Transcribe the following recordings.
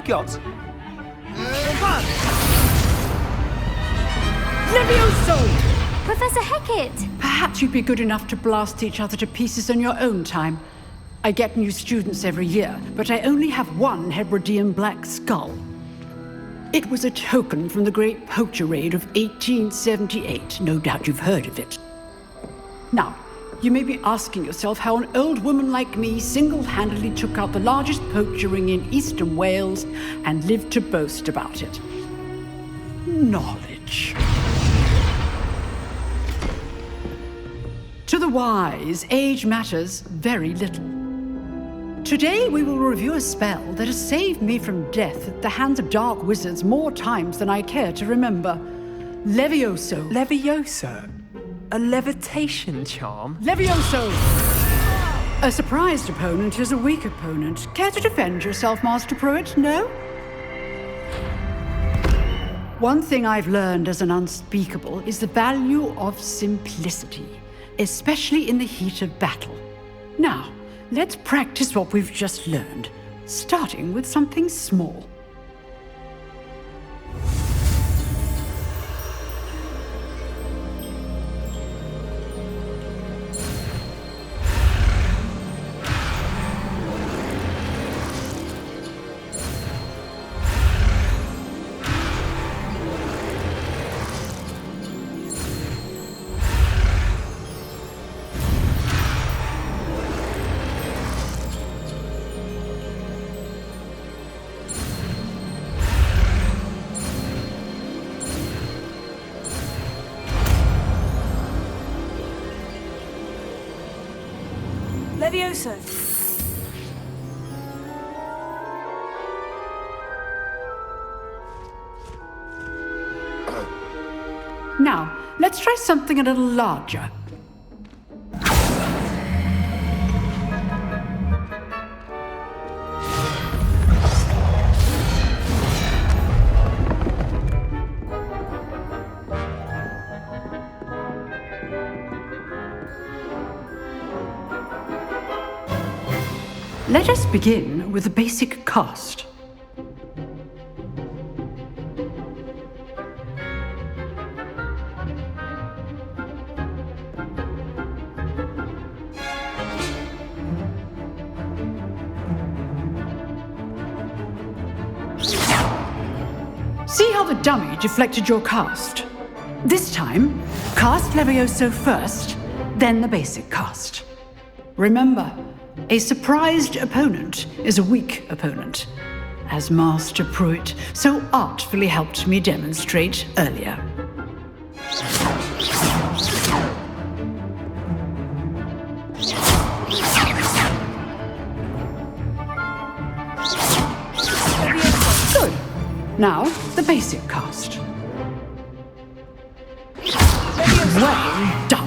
got? Levioso! Professor Hecat! Perhaps you'd be good enough to blast each other to pieces on your own time. I get new students every year, but I only have one Hebridean black skull. It was a token from the Great Poacher Raid of 1878. No doubt you've heard of it. Now, you may be asking yourself how an old woman like me single-handedly took out the largest poacher ring in eastern Wales and lived to boast about it. Knowledge. To the wise, age matters very little. Today we will review a spell that has saved me from death at the hands of dark wizards more times than I care to remember. Levioso. Levioso? A levitation charm? Levioso! A surprised opponent is a weak opponent. Care to defend yourself, Master Pruitt? No? One thing I've learned as an unspeakable is the value of simplicity, especially in the heat of battle. Now, let's practice what we've just learned, starting with something small. Levioso. Now, let's try something a little larger. Let us begin with the basic cast. See how the dummy deflected your cast? This time, cast Levioso first, then the basic cast. Remember, a surprised opponent is a weak opponent, as Master Pruitt so artfully helped me demonstrate earlier. Good. Now, the basic cast. Well done.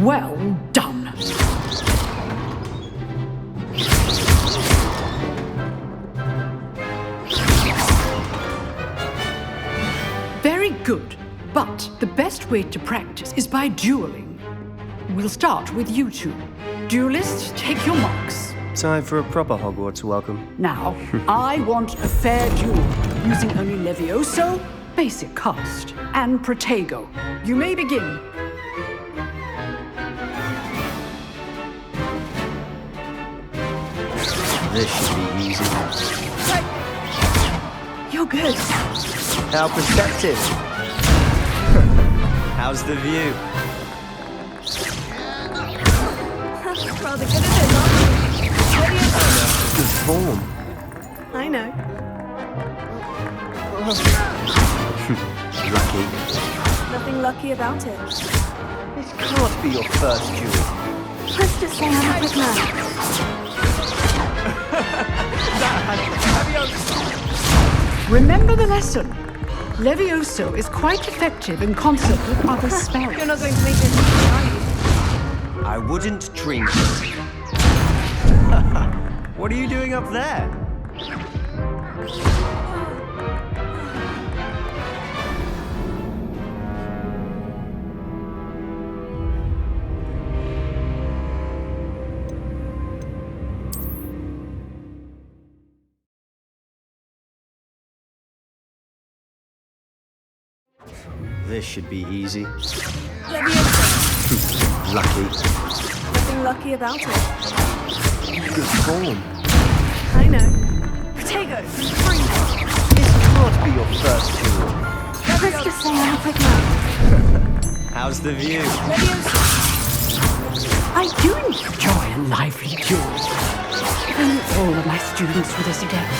Well done. Very good. But the best way to practice is by dueling. We'll start with you two. Duelists, take your marks. Time for a proper Hogwarts welcome. Now, I want a fair duel, using only Levioso, basic cast, and Protego. You may begin. This should be easy. You're good. How perspective? How's the view? Rather good at it, aren't you? Good form. I know. Lucky. Nothing lucky about it. This can't be your first duel. Let's just say I'm a good man. Remember the lesson. Levioso is quite effective in concert with other spells. You're not going to make this easy, are you? I wouldn't drink it. What are you doing up there? This should be easy. Leviosa. Lucky. Nothing lucky about it. Good form. I know. Protego. Free. This can't be your first duel. Let's just say I'm a quick note. How's the view? Leviosa. I do enjoy a lively duel. If only all of my students were this adept.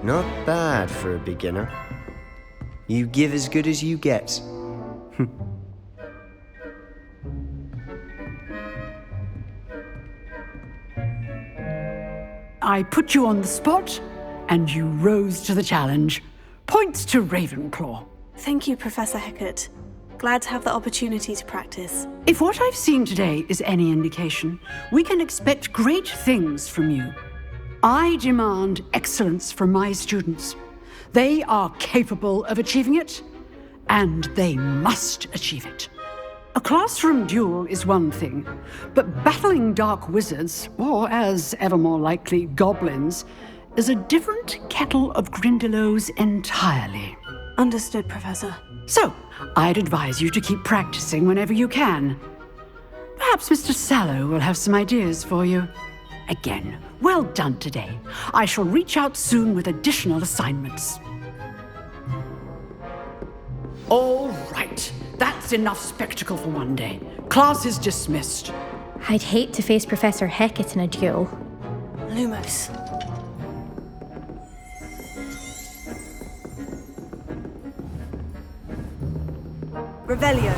Not bad for a beginner. You give as good as you get. I put you on the spot, and you rose to the challenge. Points to Ravenclaw. Thank you, Professor Hecat. Glad to have the opportunity to practice. If what I've seen today is any indication, we can expect great things from you. I demand excellence from my students. They are capable of achieving it, and they must achieve it. A classroom duel is one thing, but battling dark wizards, or as ever more likely, goblins, is a different kettle of Grindylows entirely. Understood, Professor. So, I'd advise you to keep practicing whenever you can. Perhaps Mr. Sallow will have some ideas for you. Again, well done today. I shall reach out soon with additional assignments. All right, that's enough spectacle for one day. Class is dismissed. I'd hate to face Professor Hecat in a duel. Lumos. Revelio.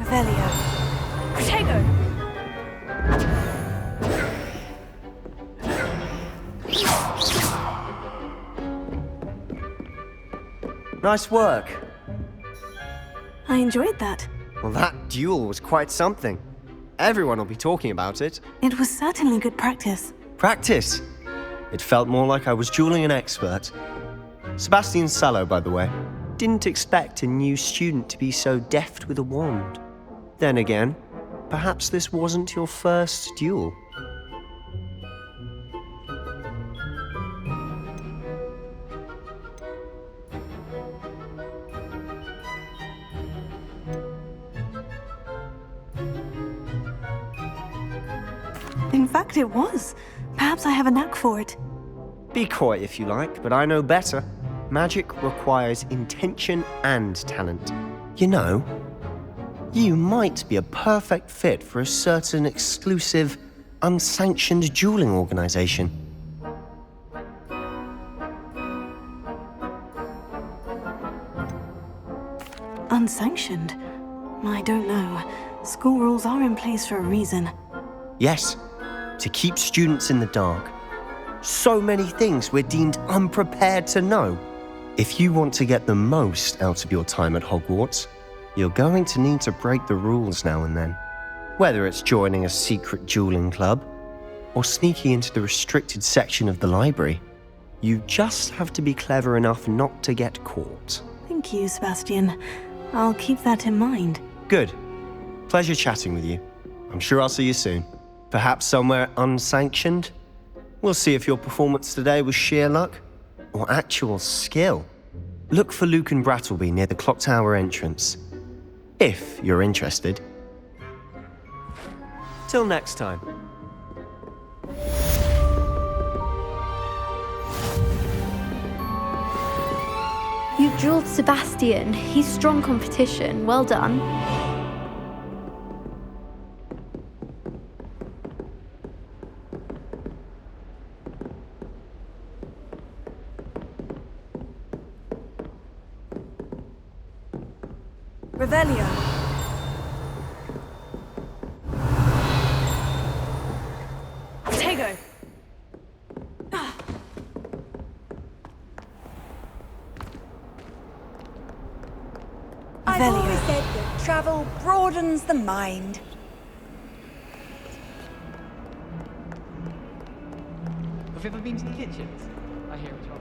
Revelio. Protego. Nice work. I enjoyed that. Well, that duel was quite something. Everyone will be talking about it. It was certainly good practice. Practice. It felt more like I was dueling an expert. Sebastian Sallow, by the way. Didn't expect a new student to be so deft with a wand. Then again, perhaps this wasn't your first duel. In fact, it was. Perhaps I have a knack for it. Be coy if you like, but I know better. Magic requires intention and talent. You know, you might be a perfect fit for a certain exclusive, unsanctioned dueling organization. Unsanctioned? I don't know. School rules are in place for a reason. Yes, to keep students in the dark. So many things we're deemed unprepared to know. If you want to get the most out of your time at Hogwarts, you're going to need to break the rules now and then. Whether it's joining a secret dueling club or sneaking into the restricted section of the library, you just have to be clever enough not to get caught. Thank you, Sebastian. I'll keep that in mind. Good. Pleasure chatting with you. I'm sure I'll see you soon. Perhaps somewhere unsanctioned? We'll see if your performance today was sheer luck or actual skill. Look for Luke and Brattleby near the clock tower entrance, if you're interested. Till next time. You drilled Sebastian. He's strong competition. Well done. Revelio. Tego. I've always said that travel broadens the mind. Have you ever been to the kitchens? I hear it's well.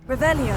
Revelio.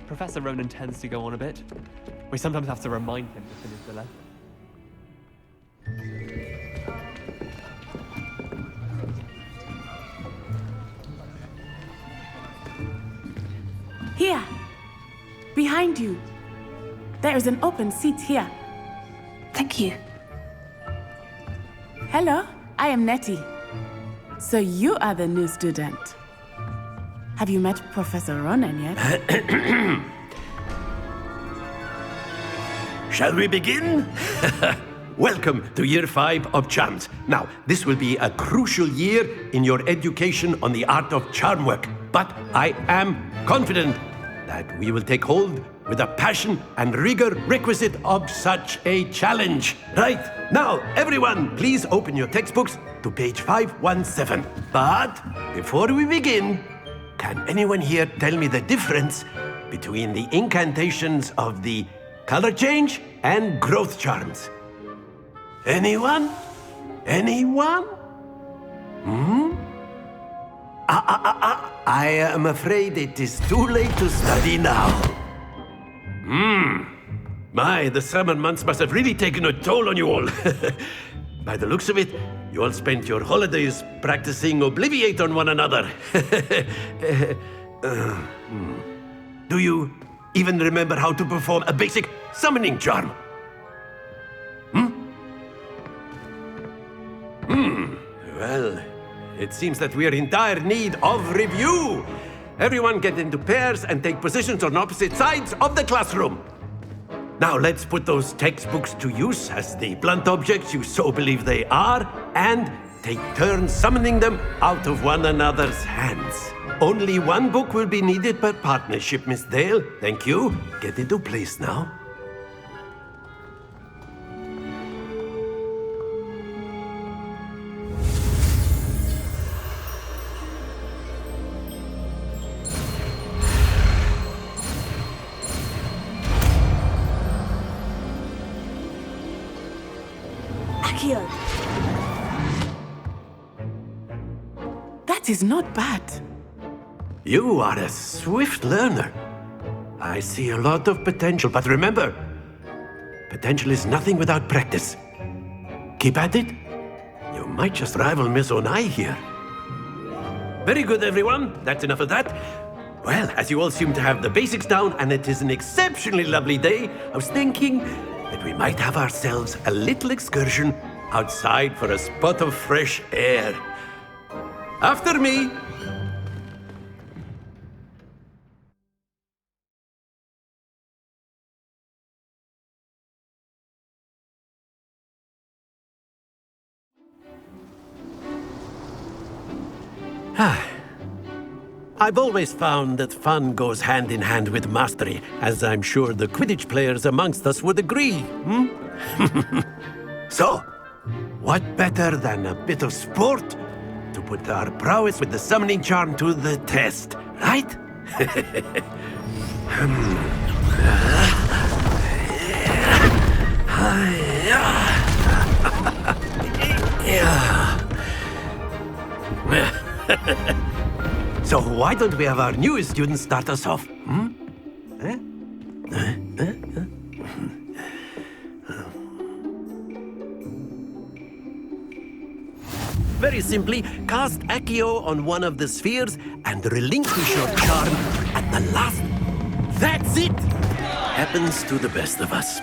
Professor Ronan tends to go on a bit. We sometimes have to remind him to finish the lesson. Here! Behind you! There is an open seat here. Thank you. Hello, I am Nettie. So you are the new student. Have you met Professor Ronan yet? Shall we begin? Welcome to Year 5 of Charms. Now, this will be a crucial year in your education on the art of charm work. But I am confident that we will take hold with the passion and rigor requisite of such a challenge. Right, now, everyone, please open your textbooks to page 517. But before we begin, can anyone here tell me the difference between the incantations of the color change and growth charms? Anyone? Anyone? I am afraid it is too late to study now. My, the summer months must have really taken a toll on you all. By the looks of it, you all spent your holidays practicing Obliviate on one another. Do you even remember how to perform a basic summoning charm? Well, it seems that we are in dire need of review. Everyone get into pairs and take positions on opposite sides of the classroom. Now let's put those textbooks to use as the blunt objects you so believe they are, and take turns summoning them out of one another's hands. Only one book will be needed per partnership, Miss Dale. Thank you. Get into place now. Accio! That is not bad. You are a swift learner. I see a lot of potential, but remember, potential is nothing without practice. Keep at it. You might just rival Miss Onai here. Very good, everyone. That's enough of that. Well, as you all seem to have the basics down, and it is an exceptionally lovely day, I was thinking that we might have ourselves a little excursion outside for a spot of fresh air. After me. I've always found that fun goes hand in hand with mastery, as I'm sure the Quidditch players amongst us would agree. So, what better than a bit of sport to put our prowess with the summoning charm to the test, right? So why don't we have our newest student start us off? Very simply, cast Accio on one of the spheres and relinquish your charm at the last. That's it! Happens to the best of us.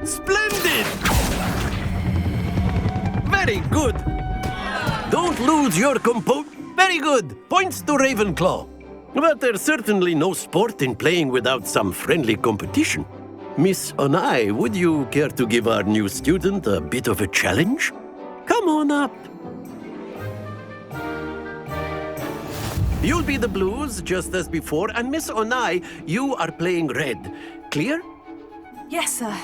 Splendid! Very good. Don't lose your composure. Very good. Points to Ravenclaw. But there's certainly no sport in playing without some friendly competition. Miss Onai, would you care to give our new student a bit of a challenge? Come on up. You'll be the blues, just as before, and Miss Onai, you are playing red. Clear? Yes, sir.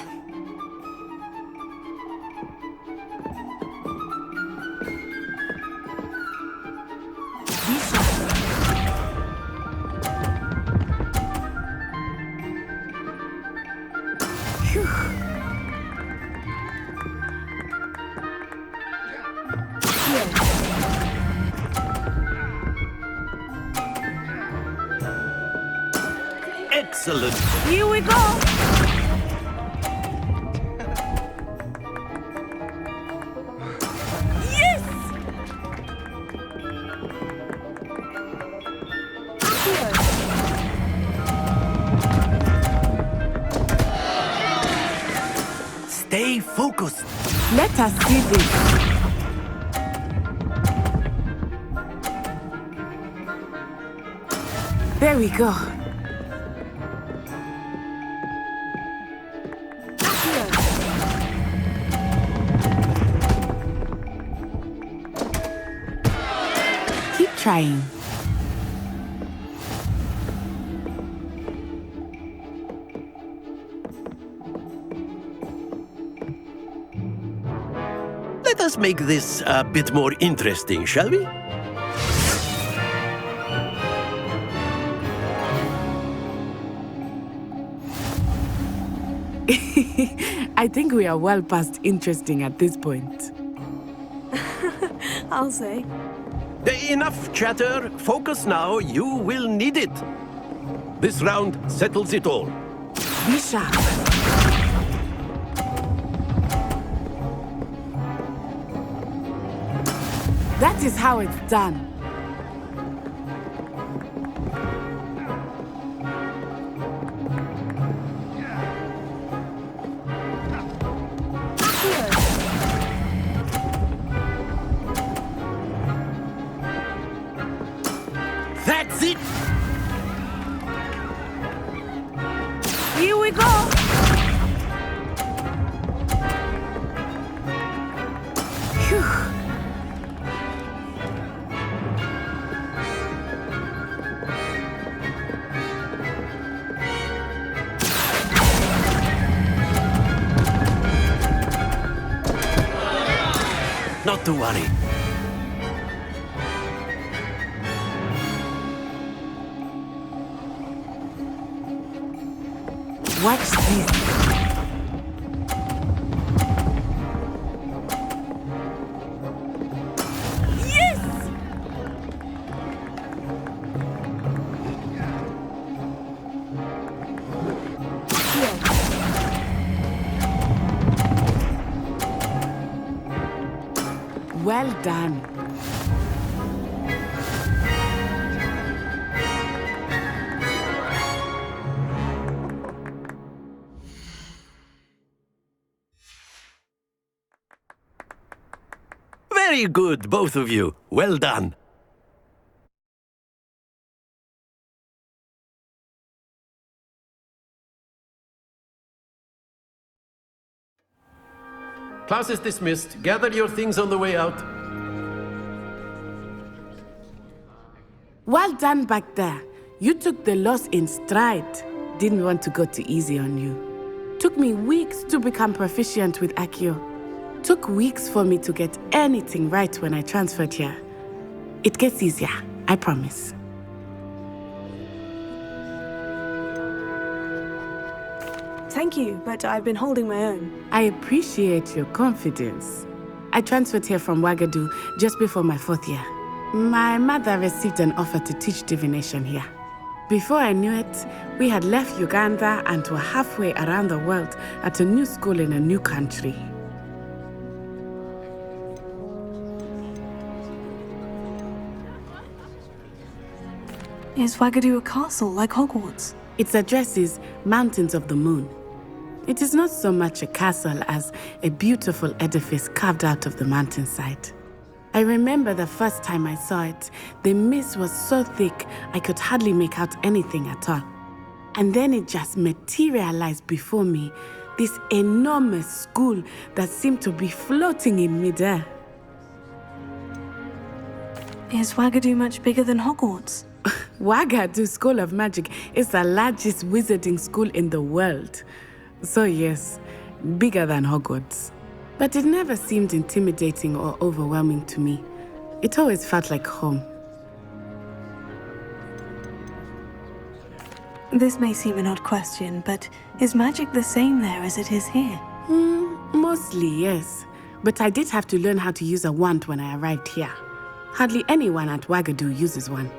Excellent. Here we go. Yes! Stay focused. Let us see this. There we go. Keep trying. Let us make this a bit more interesting, shall we? I think we are well past interesting at this point. I'll say. Enough chatter. Focus now. You will need it. This round settles it all. Be sharp. That is how it's done. That's it. Here we go. Phew. Not to worry. Watch this. Well done. Very good, both of you. Well done. Class is dismissed. Gather your things on the way out. Well done back there. You took the loss in stride. Didn't want to go too easy on you. Took me weeks to become proficient with Accio. Took weeks for me to get anything right when I transferred here. It gets easier, I promise. Thank you, but I've been holding my own. I appreciate your confidence. I transferred here from Wagadu just before my 4th year. My mother received an offer to teach divination here. Before I knew it, we had left Uganda and were halfway around the world at a new school in a new country. Is Wagadu a castle like Hogwarts? Its address is Mountains of the Moon. It is not so much a castle as a beautiful edifice carved out of the mountainside. I remember the first time I saw it, the mist was so thick I could hardly make out anything at all. And then it just materialized before me, this enormous school that seemed to be floating in midair. Is Wagadu much bigger than Hogwarts? Wagadu School of Magic is the largest wizarding school in the world. So yes, bigger than Hogwarts. But it never seemed intimidating or overwhelming to me. It always felt like home. This may seem an odd question, but is magic the same there as it is here? Mostly, yes. But I did have to learn how to use a wand when I arrived here. Hardly anyone at Wagadu uses one.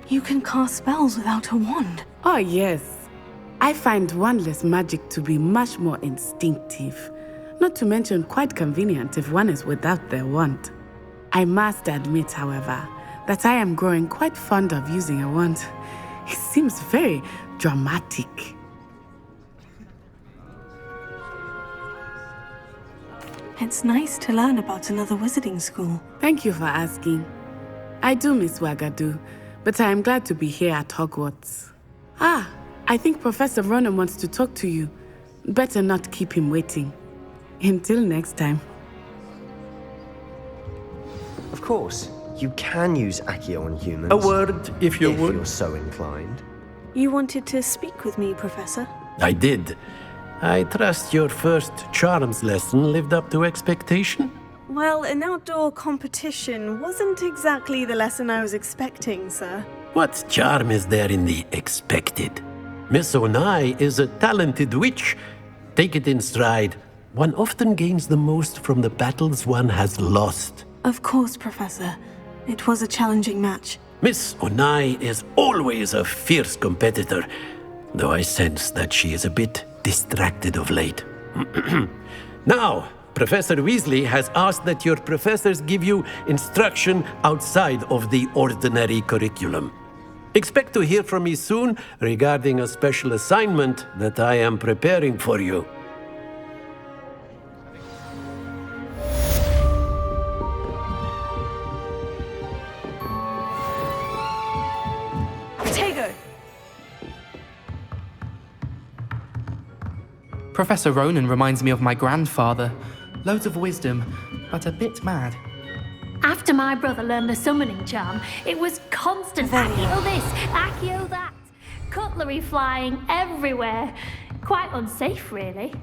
You can cast spells without a wand. Oh, yes. I find wandless magic to be much more instinctive. Not to mention quite convenient if one is without their wand. I must admit, however, that I am growing quite fond of using a wand. It seems very dramatic. It's nice to learn about another wizarding school. Thank you for asking. I do miss Wagadu, but I am glad to be here at Hogwarts. I think Professor Ronan wants to talk to you. Better not keep him waiting. Until next time. Of course, you can use Accio on humans. A word, if you would. If you're so inclined. You wanted to speak with me, Professor? I did. I trust your first charms lesson lived up to expectation? Well, an outdoor competition wasn't exactly the lesson I was expecting, sir. What charm is there in the expected? Miss Onai is a talented witch. Take it in stride. One often gains the most from the battles one has lost. Of course, Professor. It was a challenging match. Miss Onai is always a fierce competitor, though I sense that she is a bit distracted of late. Now, Professor Weasley has asked that your professors give you instruction outside of the ordinary curriculum. Expect to hear from me soon regarding a special assignment that I am preparing for you. Professor Ronan reminds me of my grandfather. Loads of wisdom, but a bit mad. After my brother learned the summoning charm, it was constant Accio this, Accio that. Cutlery flying everywhere. Quite unsafe, really.